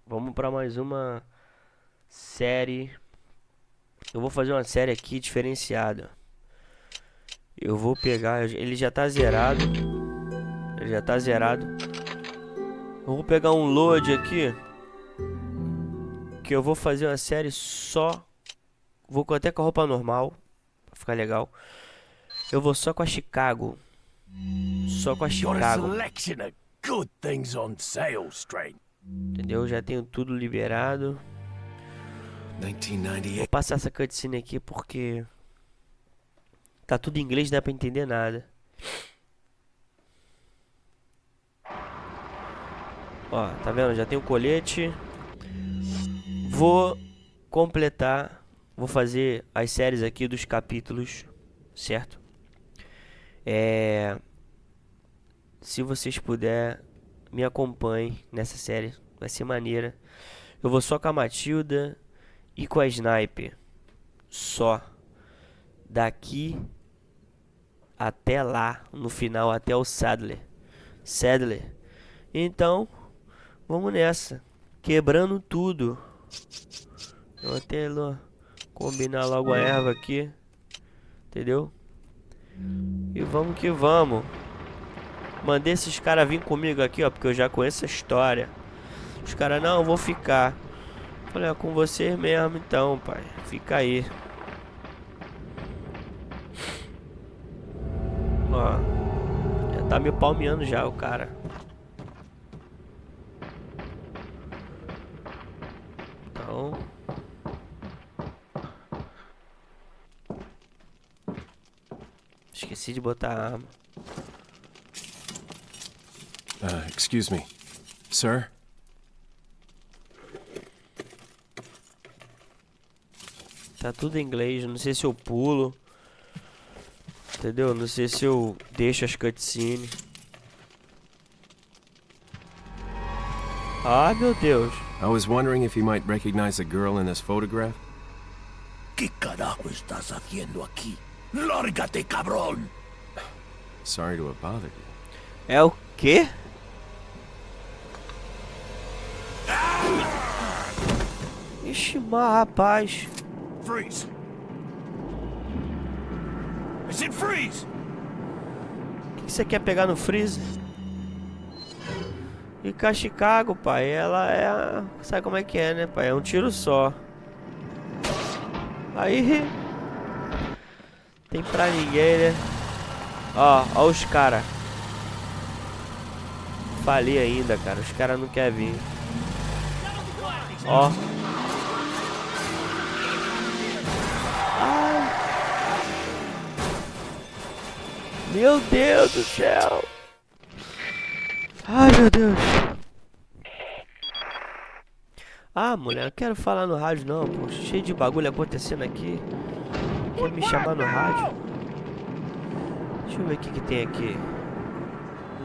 Vamos pra mais uma série. Eu vou fazer uma série aqui diferenciada. Eu vou pegar, ele já tá zerado. Ele já tá zerado. Eu vou pegar um load aqui, que eu vou fazer uma série só. Vou até com a roupa normal, pra ficar legal. Eu vou só com a Chicago. Só com a Got a Chicago. selection of good things on sale, Strange. Entendeu? Já tenho tudo liberado. Vou 1998. passar essa cutscene aqui porque tá tudo em inglês, não dá pra entender nada. Ó, tá vendo? Já tem o colete. Vou completar. Vou fazer as séries aqui dos capítulos, certo? Se vocês puderem, me acompanhem nessa série. Vai ser maneira. Eu vou só com a Matilda e com a Sniper. Só. Daqui até lá. No final, até o Sadler. Então, vamos nessa. Quebrando tudo. Eu até combinar logo a erva aqui. Entendeu? E vamos que vamos. Mandei esses caras vir comigo aqui, ó. Porque eu já conheço a história. Os caras, não, eu vou ficar. Falei, com vocês mesmo então, pai. Fica aí. Ó. Já tá me palmeando já o cara. Então. Esqueci de botar a arma. Excuse me. Sir? Tá tudo em inglês, não sei se eu pulo. Entendeu? Não sei se eu deixo as cutscenes. Ah, meu Deus. I was wondering if you might recognize the girl in this photograph. ¿Qué carajo estás haciendo aquí? ¡Lárgate, cabrón! Sorry to have bothered you. É o quê? Ixi, mas rapaz. Freeze! I said freeze! O que você quer pegar no freezer? E com a Chicago, pai, ela é a... Sabe como é que é, né, pai? É um tiro só. Aí... Tem pra ninguém, né? Ó os caras. Falei ainda, cara. Os caras não querem vir. Ó. Ai. Meu Deus do céu. Ai, meu Deus. Ah, mulher, não quero falar no rádio não, pô. Cheio de bagulho acontecendo aqui. Quer me chamar no rádio? Deixa eu ver o que tem aqui.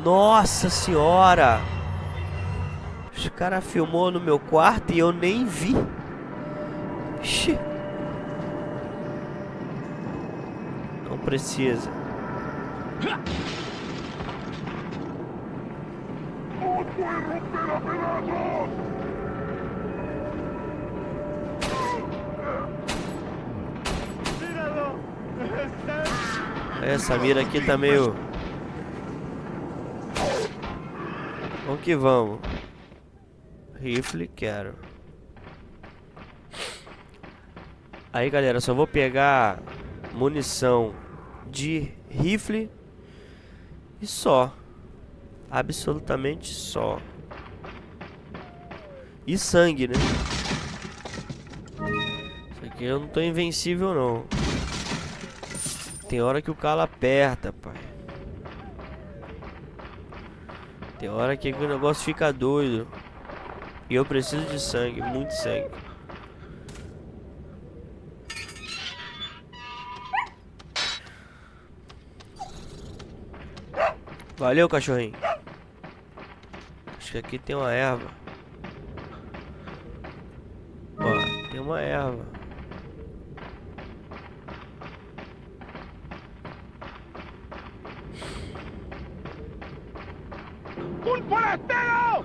Nossa senhora! Os caras filmou no meu quarto e eu nem vi. Ixi. Não precisa. Essa mira aqui tá meio... Vamos que vamos. Rifle, quero. Aí, galera, só vou pegar munição de rifle e só. Absolutamente só. E sangue, né? Isso aqui eu não tô invencível, não. Tem hora que o calo aperta, pai. Tem hora que o negócio fica doido. E eu preciso de sangue, muito sangue. Valeu, cachorrinho. Acho que aqui tem uma erva. Ó, tem uma erva. ¡Un forastero!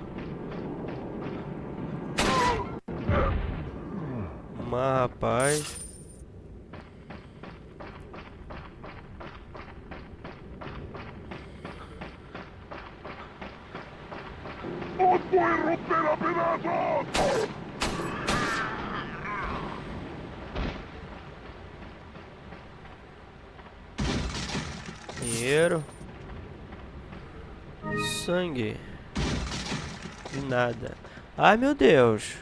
Mas, rapaz. Dinheiro. Sangue. E nada. Ai, meu Deus.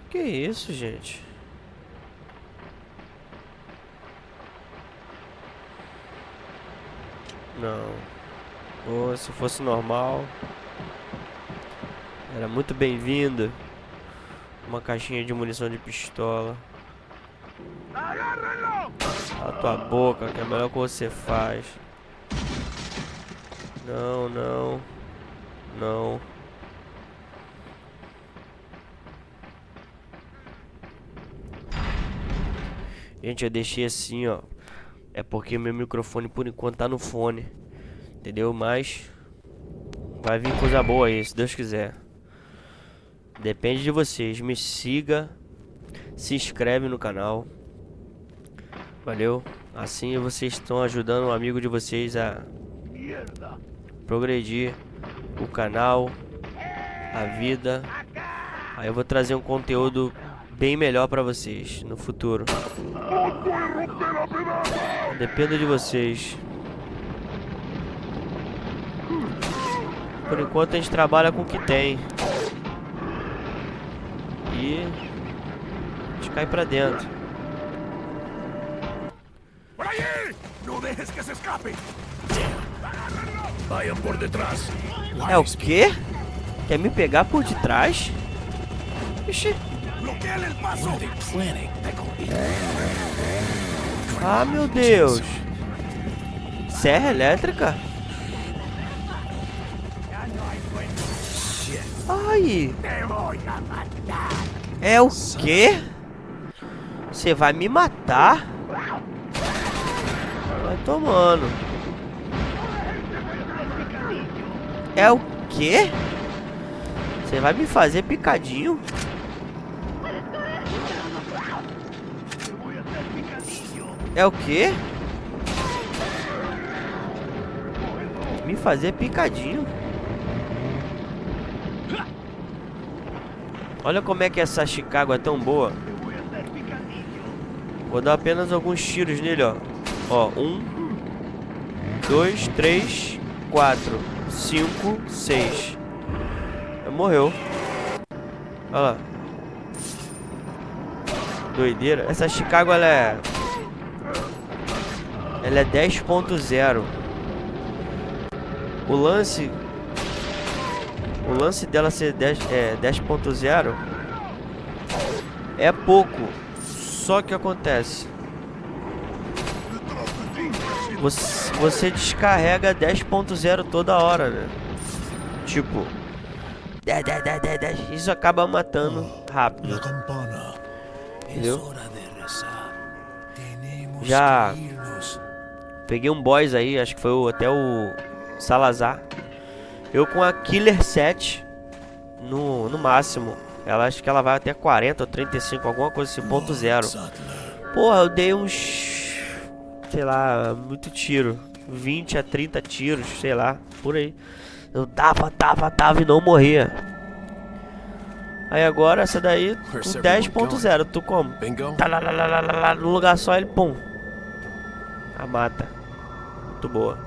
Que é isso, gente? Não. Pô, se fosse normal, era muito bem-vindo. Uma caixinha de munição de pistola. Cala tua boca, que é o melhor que você faz. Não, não. Não. Gente, eu deixei assim, ó. É porque meu microfone por enquanto tá no fone. Entendeu? Mas vai vir coisa boa aí, se Deus quiser. Depende de vocês. Me siga. Se inscreve no canal. Valeu? Assim vocês estão ajudando um amigo de vocês a progredir o canal, a vida. Aí eu vou trazer um conteúdo bem melhor pra vocês no futuro. Depende de vocês. Por enquanto a gente trabalha com o que tem. E a gente cai pra dentro. ¡Por allí! ¡No dejes que se escape! Vayan por detrás. É o quê? Quer me pegar por detrás? Ixi. ¡Bloqueen el paso! Ah, meu Deus. Serra elétrica? Ai. É o quê? Você vai me matar? Vai tomando. É o quê? Você vai me fazer picadinho? É o quê? Me fazer picadinho? Olha como é que essa Chicago é tão boa. Vou dar apenas alguns tiros nele, ó. Ó, 1, 2, 3, 4, 5, 6. Morreu. Olha lá. Doideira. Essa Chicago, ela é 10.0. O lance dela ser 10.0 é pouco. Só que acontece, você descarrega 10.0 toda hora, né? Tipo, 10. Isso acaba matando rápido. Entendeu? Já peguei um boss aí, acho que foi até o Salazar. Eu com a Killer 7 no máximo. Ela acho que ela vai até 40 ou 35, alguma coisa assim, ponto zero. Porra, eu dei uns, sei lá, muito tiro. 20 a 30 tiros, sei lá, por aí. Eu tava e não morria. Aí agora essa daí, com 10.0, tu como? Tá lá, no lugar só ele, pum. A mata. Muito boa.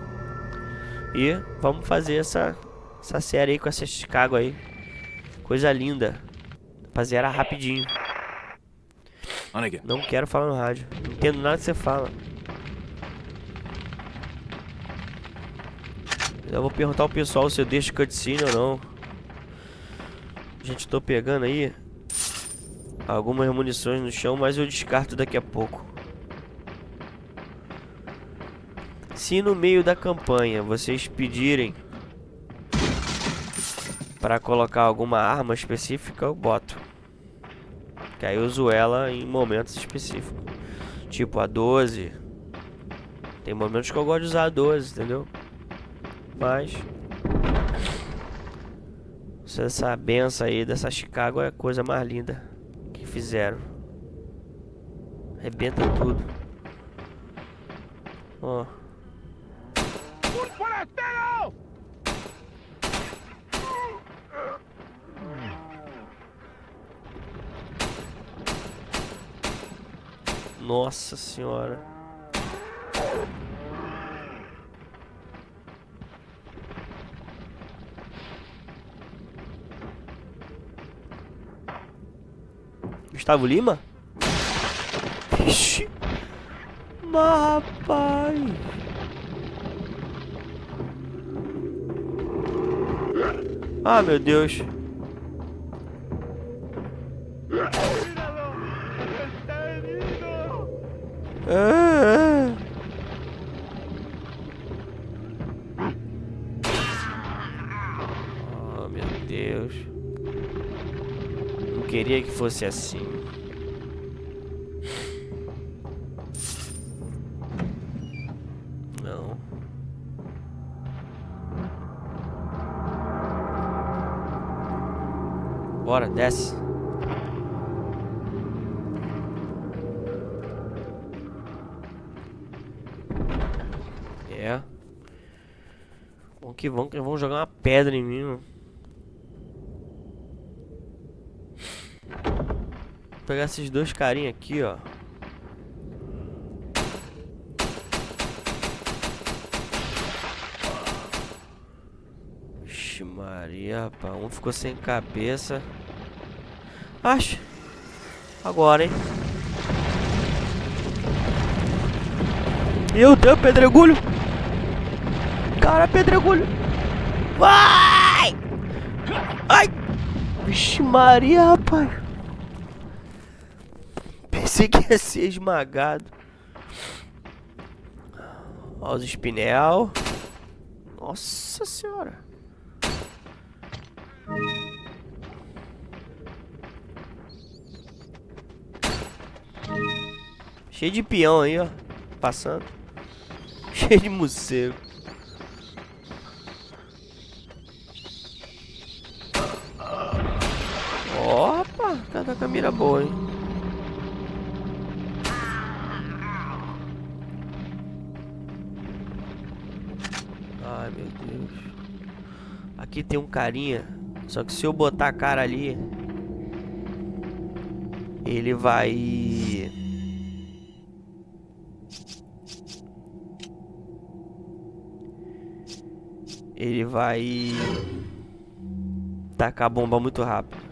E vamos fazer essa série aí com essa Chicago aí. Coisa linda. Pra zerar rapidinho. Não quero falar no rádio. Não entendo nada que você fala. Eu vou perguntar ao pessoal se eu deixo cutscene ou não. Gente, tô pegando aí algumas munições no chão, mas eu descarto daqui a pouco. Se no meio da campanha vocês pedirem para colocar alguma arma específica, eu boto. Que aí eu uso ela em momentos específicos. Tipo a 12. Tem momentos que eu gosto de usar a 12, entendeu? Mas essa benção aí dessa Chicago é a coisa mais linda que F0. Arrebenta tudo. Ó. ¡Un forastero! Nossa senhora. Gustavo Lima? Ixi. Mas rapaz. Ah, meu Deus. Ah. Oh, meu Deus. Não queria que fosse assim. Não. Bora, desce. É. Vamos que vão jogar uma pedra em mim, mano. Vou pegar esses dois carinha aqui, ó. Vixe Maria, rapaz. Um ficou sem cabeça. Acho. Agora, hein. Meu Deus, pedregulho. Cara, pedregulho. Vai! Ai! Vixe Maria, rapaz. Pensei que ia ser esmagado. Ó os espinel. Nossa senhora. Cheio de peão aí, ó. Passando. Cheio de morcego. Opa, tá com a mira boa, hein? Ai, meu Deus. Aqui tem um carinha. Só que se eu botar a cara ali, ele vai... Ele vai tacar a bomba muito rápido.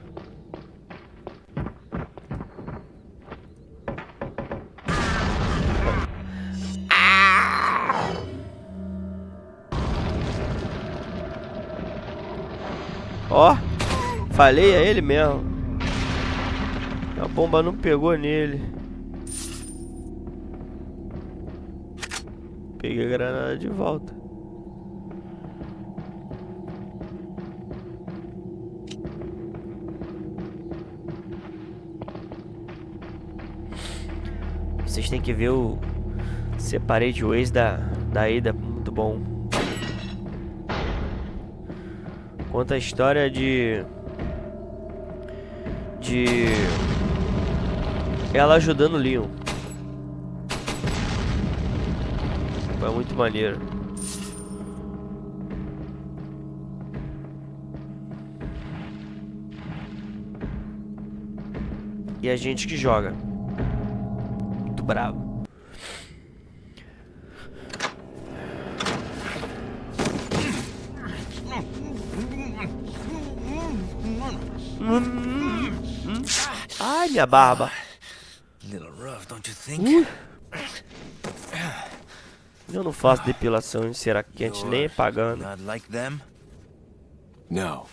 Ó, falei a ele mesmo. A bomba não pegou nele. Peguei a granada de volta. Vocês têm que ver o Separate Ways da Ada, muito bom. Conta a história de ela ajudando o Leon. Foi muito maneiro. E a gente que joga. Muito bravo. Ai, minha barba. Little rough, don't you think? Eu não faço depilação em cera quente nem pagando. Not like them? No.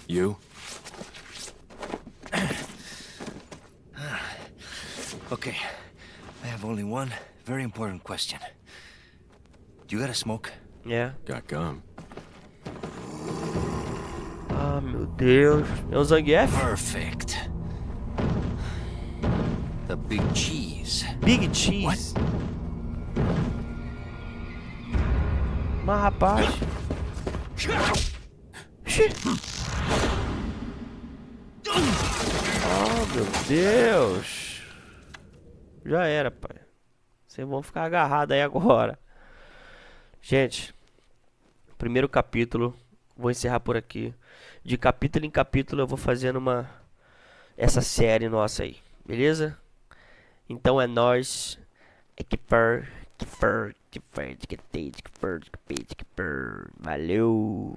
You? Okay, I have only one very important question. Do you got a smoke? É. Got gum. Ah, meu Deus. É o Zangief? Perfect. The big cheese. Big Cheese. Mas rapaz. Xi. Ah. meu Deus. Já era, pai. Vocês vão ficar agarrados aí agora. Gente, primeiro capítulo. Vou encerrar por aqui. De capítulo em capítulo eu vou fazendo essa série nossa aí. Beleza? Então é nóis. Valeu.